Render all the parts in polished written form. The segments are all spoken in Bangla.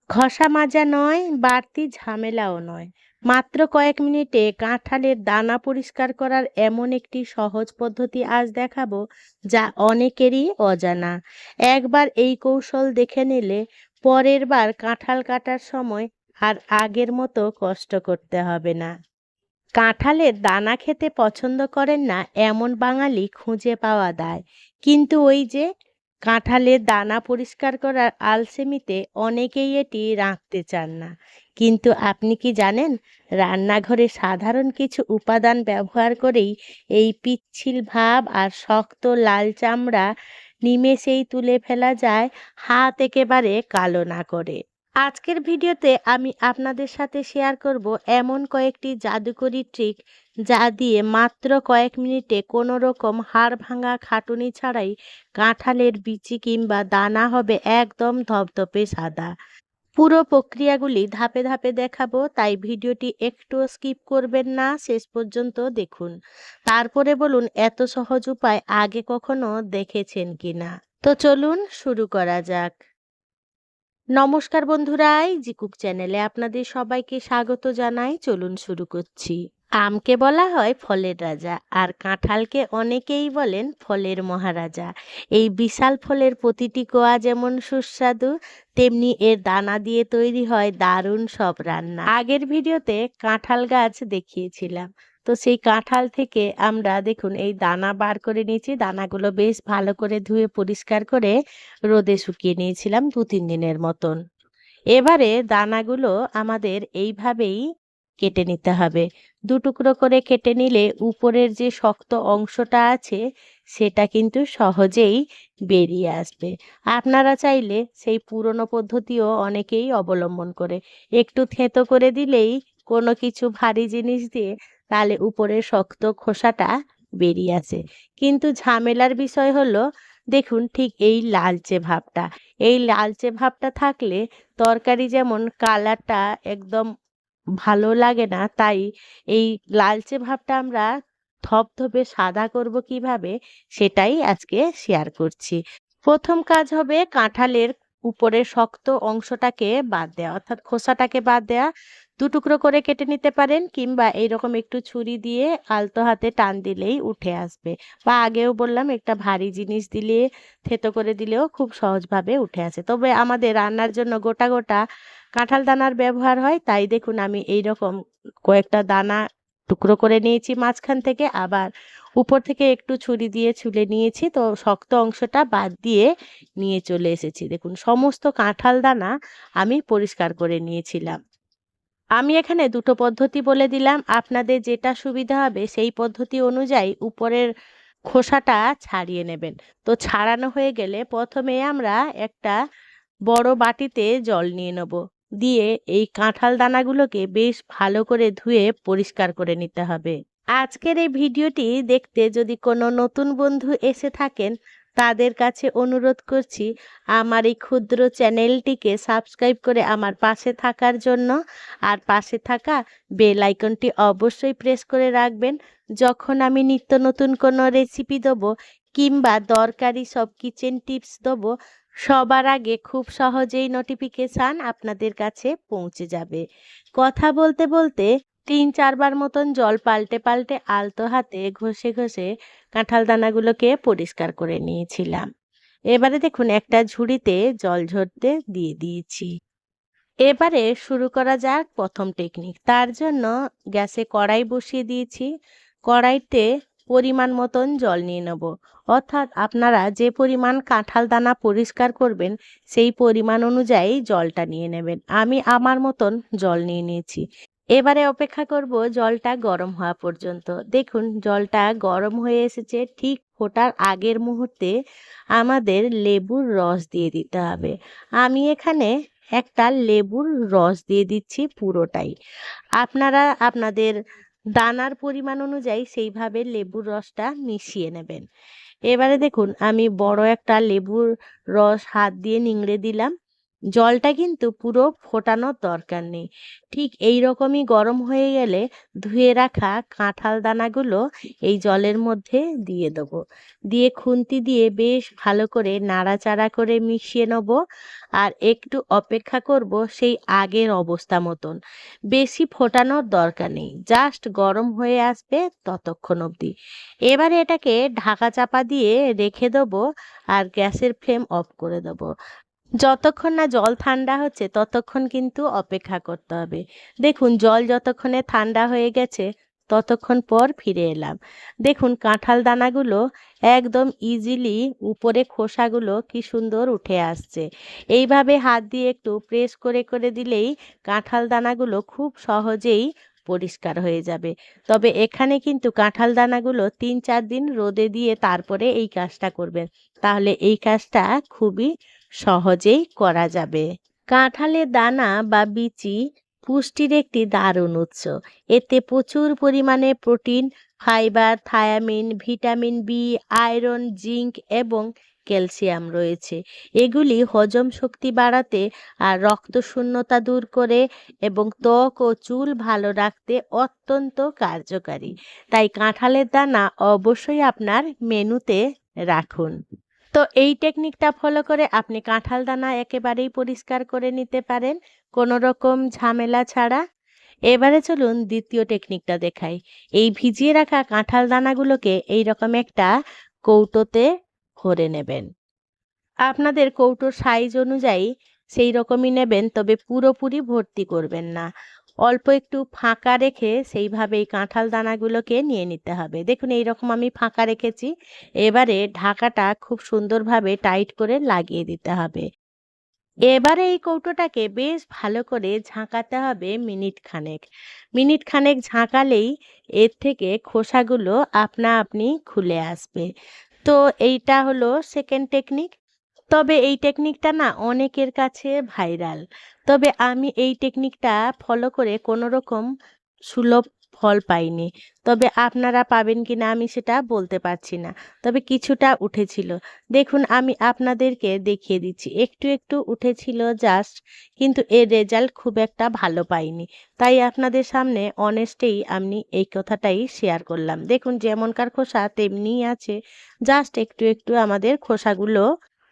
ঘষা মাজা নয়, বাড়তি ঝামেলাও নয়। মাত্র কয়েক মিনিটে কাঁঠালের দানা পরিষ্কার করার এমন একটি সহজ পদ্ধতি আজ দেখাবো, যা অনেকেরই অজানা। একবার এই কৌশল দেখে নিলে পরের বার কাঁঠাল কাটার সময় আর আগের মতো কষ্ট করতে হবে না। কাঁঠালের দানা খেতে পছন্দ করেন না এমন বাঙালি খুঁজে পাওয়া দায়, কিন্তু ওই যে কাঁঠালের দানা পরিষ্কার করার আলসেমিতে অনেকেই এটি রাখতে চান না। কিন্তু আপনি কি জানেন, রান্নাঘরে সাধারণ কিছু উপাদান ব্যবহার করেই এই পিচ্ছিল ভাব আর শক্ত লাল চামড়া নিমেষেই তুলে ফেলা যায়, হাত একেবারে কালো না করে। আজকের ভিডিওতে আমি আপনাদের সাথে শেয়ার করব এমন কয়েকটি জাদুকরি ট্রিক, যা দিয়ে মাত্র কয়েক মিনিটে কোনো রকম হাড় ভাঙা খাটুনি ছাড়াই কাঁঠালের বিচি কিংবা দানা হবে একদম ধপধপে সাদা। পুরো প্রক্রিয়াগুলি ধাপে ধাপে দেখাবো, তাই ভিডিওটি একটুও স্কিপ করবেন না, শেষ পর্যন্ত দেখুন। তারপরে বলুন এত সহজ উপায় আগে কখনো দেখেছেন কিনা। তো চলুন শুরু করা যাক। নমস্কার বন্ধুরা, জি কুক চ্যানেলে আপনাদের সবাইকে স্বাগত জানাই। চলুন শুরু করছি। আমকে বলা হয় ফলের রাজা, আর কাঁঠালকে অনেকেই বলেন ফলের মহারাজা। এই বিশাল ফলের প্রতিটি কোয়া যেমন সুস্বাদু, তেমনি এর দানা দিয়ে তৈরি হয় দারুণ সব রান্না। আগের ভিডিওতে কাঁঠাল গাছ দেখিয়েছিলাম, তো সেই কাঁঠাল থেকে আমরা দেখুন এই দানা বার করে নিয়েছি। দানাগুলো বেশ ভালো করে ধুয়ে পরিষ্কার করে রোদে শুকিয়ে নিয়েছিলাম 2-3 দিনের মতন। এবারে দানাগুলো আমাদের এইভাবেই কেটে নিতে হবে। 2 টুকরো করে কেটে নিলে উপরের যে শক্ত অংশটা আছে সেটা কিন্তু সহজেই বেরিয়ে আসবে। আপনারা চাইলে সেই পুরনো পদ্ধতিও অনেকেই অবলম্বন করে, একটু থেঁতো করে দিলেই কোনো কিছু ভারী জিনিস দিয়ে, তাহলে উপরের শক্ত খোসাটা বেরিয়ে আসে। কিন্তু ঝামেলার বিষয় হলো, দেখুন ঠিক এই লালচে ভাবটা, এই লালচে ভাবটা থাকলে তরকারি যেমন কালারটা একদম ভালো লাগে না। তাই এই লালচে ভাবটা আমরা ধবধবে সাদা করব কিভাবে, সেটাই আজকে শেয়ার করছি। প্রথম কাজ হবে কাঁঠালের উপরের শক্ত অংশটাকে বাদ দেওয়া, অর্থাৎ খোসাটাকে বাদ দেওয়া। 2 টুকরো করে কেটে নিতে পারেন, কিংবা এইরকম একটু ছুরি দিয়ে আলতো হাতে টান দিলেই উঠে আসবে। বা আগেও বললাম, একটা ভারী জিনিস দিলে থেতো করে দিলেও খুব সহজভাবে উঠে আসে। তবে আমাদের রান্নার জন্য গোটা গোটা কাঁঠাল দানার ব্যবহার হয়, তাই দেখুন আমি এই রকম কয়েকটা দানা টুকরো করে নিয়েছি মাঝখান থেকে, আবার উপর থেকে একটু ছুরি দিয়ে ছুলে নিয়েছি, তো শক্ত অংশটা বাদ দিয়ে নিয়ে চলে এসেছি। দেখুন সমস্ত কাঁঠাল দানা আমি পরিষ্কার করে নিয়েছিলাম। আমি এখানে দুটো পদ্ধতি বলে দিলাম, আপনাদের যেটা সুবিধা হবে সেই পদ্ধতি অনুযায়ী উপরের খোসাটা ছাড়িয়ে নেবেন। তো ছাড়ানো হয়ে গেলে প্রথমে আমরা একটা বড় বাটিতে জল নিয়ে নেব, দিয়ে এই কাঁঠাল দানাগুলোকে বেশ ভালো করে ধুয়ে পরিষ্কার করে নিতে হবে। আজকের এই ভিডিওটি দেখতে যদি কোনো নতুন বন্ধু এসে থাকেন, তাদের কাছে অনুরোধ করছি আমার এই ক্ষুদ্র চ্যানেলটিকে সাবস্ক্রাইব করে আমার পাশে থাকার জন্য, আর পাশে থাকা বেল আইকনটি অবশ্যই প্রেস করে রাখবেন। যখন আমি নিত্য নতুন কোনো রেসিপি দেবো কিংবা দরকারি সব কিচেন টিপস দেবো, সবার আগে খুব সহজেই নোটিফিকেশান আপনাদের কাছে পৌঁছে যাবে। কথা বলতে বলতে 3-4 বার মতন জল পাল্টে পাল্টে আলতো হাতে ঘষে ঘষে কাঁঠাল দানাগুলোকে পরিষ্কার করে নিয়েছিলাম। এবারে দেখুন একটা ঝুড়িতে জল ঝরতে দিয়ে দিয়েছি। এবারে শুরু করা যাক প্রথম টেকনিক। তার জন্য গ্যাসে কড়াই বসিয়ে দিয়েছি। কড়াইতে পরিমাণ মতন জল নিয়ে নেব, অর্থাৎ আপনারা যে পরিমাণ কাঁঠাল দানা পরিষ্কার করবেন সেই পরিমাণ অনুযায়ী জলটা নিয়ে নেবেন। আমি আমার মতন জল নিয়ে নিয়েছি। এবারে অপেক্ষা করব জলটা গরম হওয়া পর্যন্ত। দেখুন জলটা গরম হয়ে এসেছে। ঠিক ফোটার আগের মুহূর্তে আমাদের লেবুর রস দিয়ে দিতে হবে। আমি এখানে একটা লেবুর রস দিয়ে দিচ্ছি পুরোটাই। আপনারা আপনাদের দানার পরিমাণ অনুযায়ী সেইভাবে লেবুর রসটা মিশিয়ে নেবেন। এবারে দেখুন আমি বড় একটা লেবুর রস হাত দিয়ে নিংড়ে দিলাম, জলটা কিন্তু পুরো ফোটানোর দরকার নেই। ঠিক এই রকমই গরম হয়ে গেলে ধুয়ে রাখা কাঁঠাল দানাগুলো এই জলের মধ্যে দিয়ে দেবো। দিয়ে খুন্তি দিয়ে বেশ ভালো করে নাড়াচাড়া করে মিশিয়ে নেব। আর একটু অপেক্ষা করব সেই আগের অবস্থা মতন। বেশি ফোটানোর দরকার নেই, জাস্ট গরম হয়ে আসবে ততক্ষণ অবধি। এবারে এটাকে ঢাকা চাপা দিয়ে রেখে দেবো আর গ্যাসের ফ্লেম অফ করে দেবো। যতক্ষণ না জল ঠান্ডা হচ্ছে ততক্ষণ কিন্তু অপেক্ষা করতে হবে। দেখুন জল যতক্ষণে ঠান্ডা হয়ে গেছে ততক্ষণ পর ফিরে এলাম। দেখুন কাঁঠাল দানাগুলো একদম ইজিলি উপরে খোসাগুলো কি সুন্দর উঠে আসছে। এইভাবে হাত দিয়ে একটু প্রেস করে করে দিলেই কাঁঠাল দানাগুলো খুব সহজেই পরিষ্কার হয়ে যাবে। তবে এখানে কিন্তু কাঁঠাল দানাগুলো 3-4 দিন রোদে দিয়ে তারপরে এই কাজটা করবেন, তাহলে এই কাজটা খুবই সহজেই করা যাবে। কাঁঠালের দানা বা বিচি পুষ্টির একটি দারুণ উৎস। এতে প্রচুর পরিমাণে protein, fibre, thiamine, vitamin B, iron, zinc এবং ক্যালসিয়াম রয়েছে। এগুলি হজম শক্তি বাড়াতে আর রক্তশূন্যতা দূর করে এবং ত্বক ও চুল ভালো রাখতে অত্যন্ত কার্যকারী। তাই কাঁঠালের দানা অবশ্যই আপনার মেনুতে রাখুন। তো এই টেকনিকটা ফলো করে আপনি কাঁঠাল দানা একেবারেই পরিষ্কার করে নিতে পারেন কোনো রকম ঝামেলা ছাড়া। এবারে চলুন দ্বিতীয় টেকনিকটা দেখাই। এই ভিজিয়ে রাখা কাঁঠাল দানাগুলোকে এইরকম একটা কৌটোতে ভরে নেবেন। আপনাদের কৌটোর সাইজ অনুযায়ী সেই রকমই নেবেন, তবে পুরোপুরি ভর্তি করবেন না। অল্প একটু ফাঁকা রেখে সেইভাবে এই কাঁঠাল দানাগুলোকে নিয়ে নিতে হবে। দেখুন এইরকম আমি ফাঁকা রেখেছি। এবারে ঢাকাটা খুব সুন্দরভাবে টাইট করে লাগিয়ে দিতে হবে। এবারে এই কৌটোটাকে বেশ ভালো করে ঝাঁকাতে হবে মিনিট খানেক। মিনিট খানেক ঝাঁকালেই এর থেকে খোসাগুলো আপনা আপনি খুলে আসবে। তো এইটা হলো সেকেন্ড টেকনিক। তবে এই টেকনিকটা না অনেকের কাছে ভাইরাল। তবে আমি এই টেকনিকটা ফলো করে কোনো রকম সুলভ ফল পাইনি। তবে আপনারা পাবেন কিনা আমি সেটা বলতে পারছি না। তবে কিছুটা উঠেছিল। দেখুন আমি আপনাদেরকে দেখিয়ে দিচ্ছি। একটু একটু উঠেছিল জাস্ট, কিন্তু এর রেজাল্ট খুব একটা ভালো পাইনি। তাই আপনাদের সামনে অনেস্টেই আমি এই কথাটাই শেয়ার করলাম। দেখুন যেমনকার খোসা তেমনিই আছে, জাস্ট একটু একটু আমাদের খোসাগুলো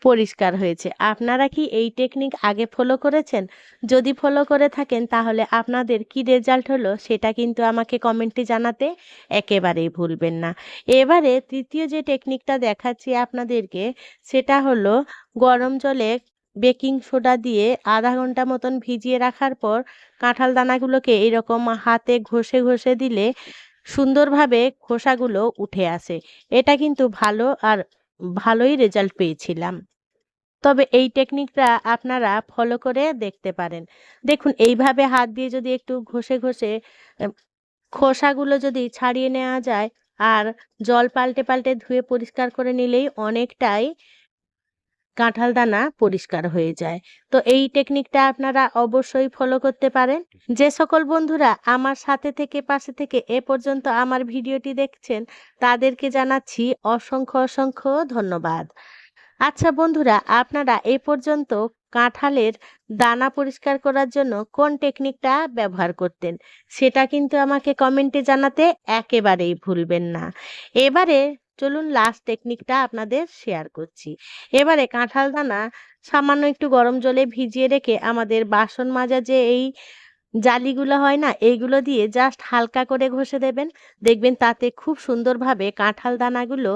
পরিষ্কার হয়েছে। আপনারা কি এই টেকনিক আগে ফলো করেছেন? যদি ফলো করে থাকেন তাহলে আপনাদের কি রেজাল্ট হলো সেটা কিন্তু আমাকে কমেন্টে জানাতে একেবারেই ভুলবেন না। এবারে তৃতীয় যে টেকনিকটা দেখাচ্ছি আপনাদেরকে সেটা হলো গরম জলে বেকিং সোডা দিয়ে আধা ঘন্টা মতন ভিজিয়ে রাখার পর কাঁঠাল দানাগুলোকে এরকম হাতে ঘষে ঘষে দিলে সুন্দরভাবে খোসাগুলো উঠে আসে। এটা কিন্তু ভালোই রেজাল্ট পেয়েছিলাম। তবে এই টেকনিকটা আপনারা ফলো করে দেখতে পারেন। দেখুন এইভাবে হাত দিয়ে যদি একটু ঘষে ঘষে আহ, খোসাগুলো যদি ছাড়িয়ে নেওয়া যায় আর জল পাল্টে পাল্টে ধুয়ে পরিষ্কার করে নিলেই অনেকটাই কাঁঠাল দানা পরিষ্কার হয়ে যায়। তো এই টেকনিকটা আপনারা অবশ্যই ফলো করতে পারেন। যে সকল বন্ধুরা আমার সাথে থেকে পাশে থেকে এ পর্যন্ত আমার ভিডিওটি দেখছেন তাদেরকে জানাচ্ছি অসংখ্য অসংখ্য ধন্যবাদ। আচ্ছা বন্ধুরা, আপনারা এ পর্যন্ত কাঁঠালের দানা পরিষ্কার করার জন্য কোন টেকনিকটা ব্যবহার করতেন সেটা কিন্তু আমাকে কমেন্টে জানাতে একেবারেই ভুলবেন না। এবারে চলুন লাস্ট টেকনিকটা আপনাদের শেয়ার করছি। এবারে কাঁঠাল দানা সামান্য একটু গরম জলে ভিজিয়ে রেখে আমাদের বাসন মাজা যে এই জালিগুলো হয় না, এইগুলো দিয়ে জাস্ট হালকা করে ঘষে দেবেন। দেখবেন তাতে খুব সুন্দরভাবে কাঁঠাল দানাগুলো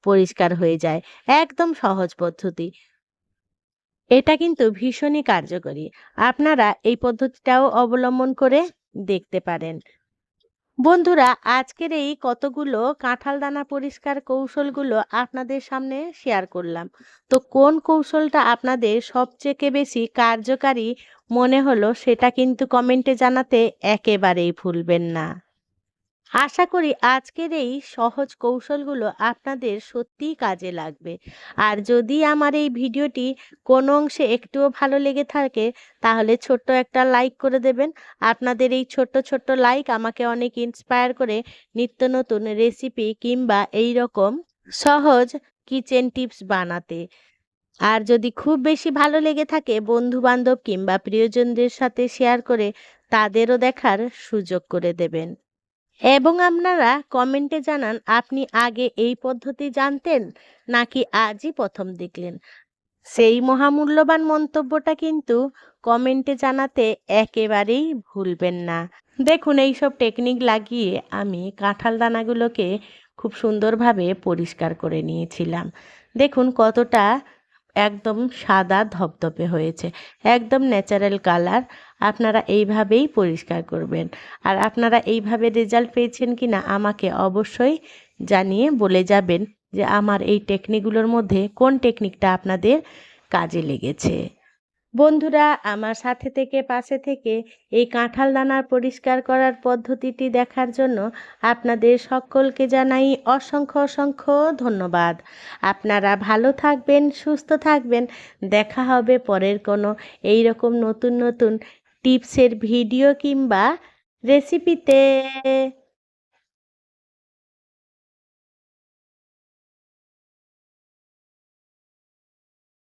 পরিষ্কার হয়ে যায়। একদম সহজ পদ্ধতি। এটা কিন্তু ভীষণই কার্যকরী। আপনারা এই পদ্ধতিটাও অবলম্বন করে দেখতে পারেন। বন্ধুরা, আজকের এই কতগুলো কাঁঠাল দানা পরিষ্কার কৌশলগুলো আপনাদের সামনে শেয়ার করলাম। তো কোন কৌশলটা আপনাদের সবচেয়ে বেশি কার্যকারী মনে হলো সেটা কিন্তু কমেন্টে জানাতে একেবারেই ভুলবেন না। আশা করি আজকের এই সহজ কৌশলগুলো আপনাদের সত্যিই কাজে লাগবে। আর যদি আমার এই ভিডিওটি কোনো অংশে একটুও ভালো লেগে থাকে তাহলে ছোট্ট একটা লাইক করে দেবেন। আপনাদের এই ছোট্ট ছোট্ট লাইক আমাকে অনেক ইন্সপায়ার করে নিত্য নতুন রেসিপি কিংবা এই রকম সহজ কিচেন টিপস বানাতে। আর যদি খুব বেশি ভালো লেগে থাকে বন্ধু বান্ধব কিংবা প্রিয়জনদের সাথে শেয়ার করে তাদেরও দেখার সুযোগ করে দেবেন। এবং আপনারা কমেন্টে জানান আপনি আগে এই পদ্ধতি জানতেন নাকি আজই প্রথম দেখলেন। সেই মহামূল্যবান মন্তব্যটা কিন্তু কমেন্টে জানাতে একেবারেই ভুলবেন না। দেখুন এইসব টেকনিক লাগিয়ে আমি কাঁঠাল দানাগুলোকে খুব সুন্দরভাবে পরিষ্কার করে নিয়েছিলাম। দেখুন কতটা একদম সাদা ধপধপে হয়েছে, একদম ন্যাচারাল কালার। আপনারা এইভাবেই পরিষ্কার করবেন। আর আপনারা এইভাবে রেজাল্ট পেয়েছেন কিনা আমাকে অবশ্যই জানিয়ে বলে যাবেন যে আমার এই টেকনিকগুলোর মধ্যে কোন টেকনিকটা আপনাদের কাজে লেগেছে। বন্ধুরা, আমার সাথে থেকে পাশে থেকে এই কাঁঠাল দানার পরিষ্কার করার পদ্ধতিটি দেখার জন্য আপনাদের সকলকে জানাই অসংখ্য অসংখ্য ধন্যবাদ। আপনারা ভালো থাকবেন, সুস্থ থাকবেন। দেখা হবে পরের কোনো এই রকম নতুন নতুন টিপসের ভিডিও কিংবা রেসিপিতে।